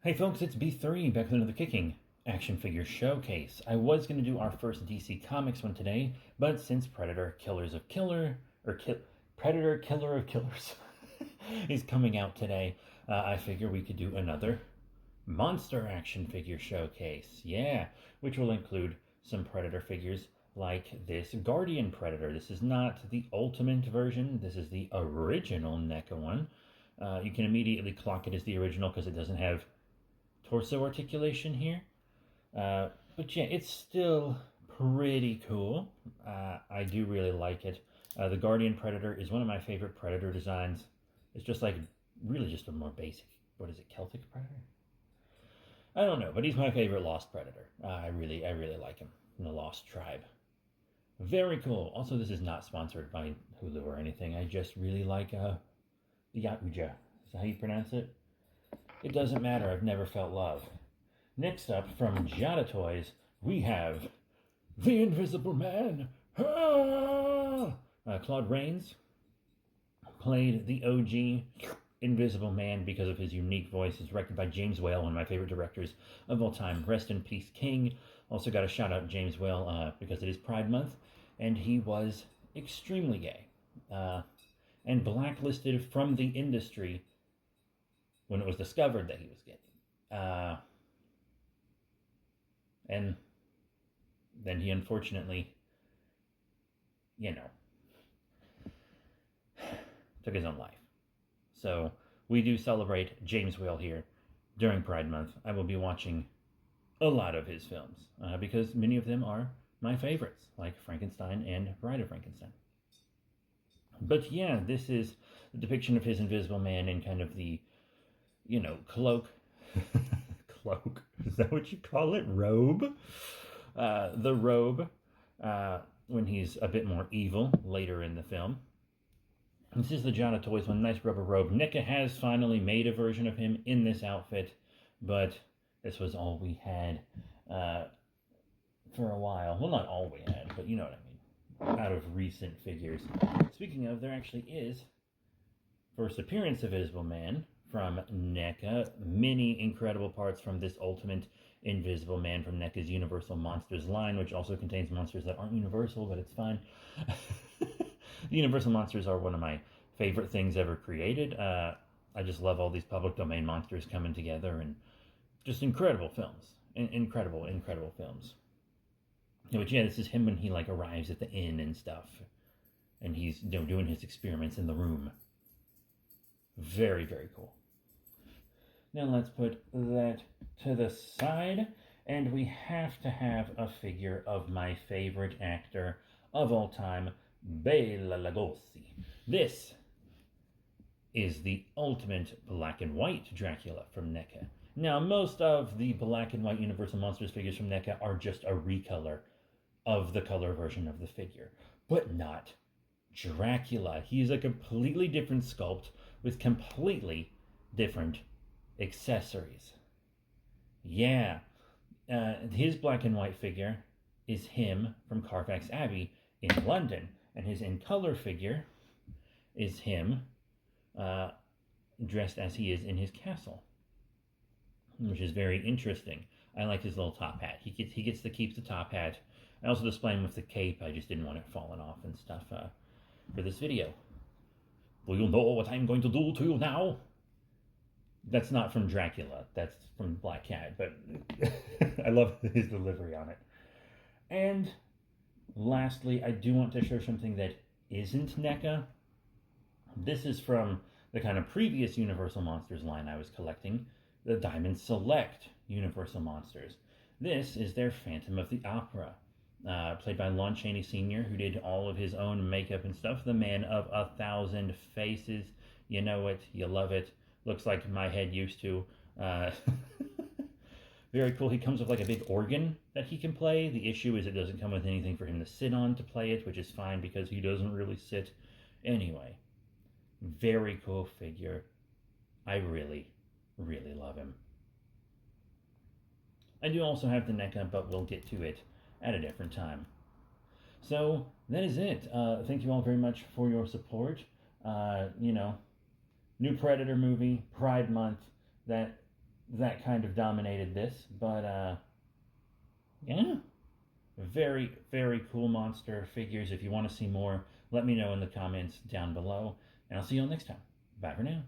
Hey folks, it's B3 back with another Kicking action figure showcase. I was going to do our first DC Comics one today, but since Predator Predator Killer of Killers is coming out today, I figure we could do another monster action figure showcase. Yeah, which will include some Predator figures like this Guardian Predator. This is not the ultimate version, this is the original NECA one. You can immediately clock it as the original because it doesn't have torso articulation here. But yeah, it's still pretty cool. I do really like it. The Guardian Predator is one of my favorite Predator designs. It's just like, really just a more basic, what is it, Celtic Predator? I don't know, but he's my favorite Lost Predator. I really like him from the Lost Tribe. Very cool. Also, this is not sponsored by Hulu or anything. I just really like the Yakuja. Is that how you pronounce it? It doesn't matter, I've never felt love. Next up, from Jada Toys, we have The Invisible Man. Claude Rains played the OG Invisible Man because of his unique voice. It's directed by James Whale, one of my favorite directors of all time. Rest in peace, King. Also got a shout out James Whale because it is Pride Month, and he was extremely gay and blacklisted from the industry when it was discovered that he was gay. And then he unfortunately, took his own life. So we do celebrate James Whale here during Pride Month. I will be watching a lot of his films because many of them are my favorites, like Frankenstein and Bride of Frankenstein. But yeah, this is the depiction of his Invisible Man in kind of the cloak. Cloak. Is that what you call it? Robe? The robe, when he's a bit more evil later in the film. This is the Jada Toys one, nice rubber robe. NECA has finally made a version of him in this outfit, but this was all we had for a while. Well, not all we had, but you know what I mean. Out of recent figures. Speaking of, there actually is first appearance of Invisible Man from NECA. Many incredible parts from this Ultimate Invisible Man from NECA's Universal Monsters line, which also contains monsters that aren't universal, but it's fine. The Universal Monsters are one of my favorite things ever created. I just love all these public domain monsters coming together, and just incredible films. Incredible films. But yeah, this is him when he arrives at the inn and stuff, and he's doing his experiments in the room. Very cool. Now let's put that to the side, and we have to have a figure of my favorite actor of all time, Bela Lugosi. This is the ultimate black and white Dracula from NECA. Now, most of the black and white Universal Monsters figures from NECA are just a recolor of the color version of the figure, but not Dracula. He's a completely different sculpt with completely different accessories. Yeah, his black and white figure is him from Carfax Abbey in London, and his in color figure is him dressed as he is in his castle, which is very interesting. I like his little top hat. He gets to keep the top hat. I also display him with the cape. I just didn't want it falling off and stuff for this video. Will you know what I'm going to do to you now? That's not from Dracula. That's from Black Cat, but I love his delivery on it. And lastly, I do want to show something that isn't NECA. This is from the kind of previous Universal Monsters line I was collecting, the Diamond Select Universal Monsters. This is their Phantom of the Opera, played by Lon Chaney Sr., who did all of his own makeup and stuff. The man of 1,000 faces. You know it, you love it. Looks like my head used to. Very cool. He comes with a big organ that he can play. The issue is it doesn't come with anything for him to sit on to play it, which is fine because he doesn't really sit. Anyway, very cool figure. I really love him. I do also have the NECA, but we'll get to it at a different time. So that is it. Thank you all very much for your support. New Predator movie, Pride Month. That that kind of dominated this. But yeah, very, very cool monster figures. If you want to see more, let me know in the comments down below. And I'll see you all next time. Bye for now.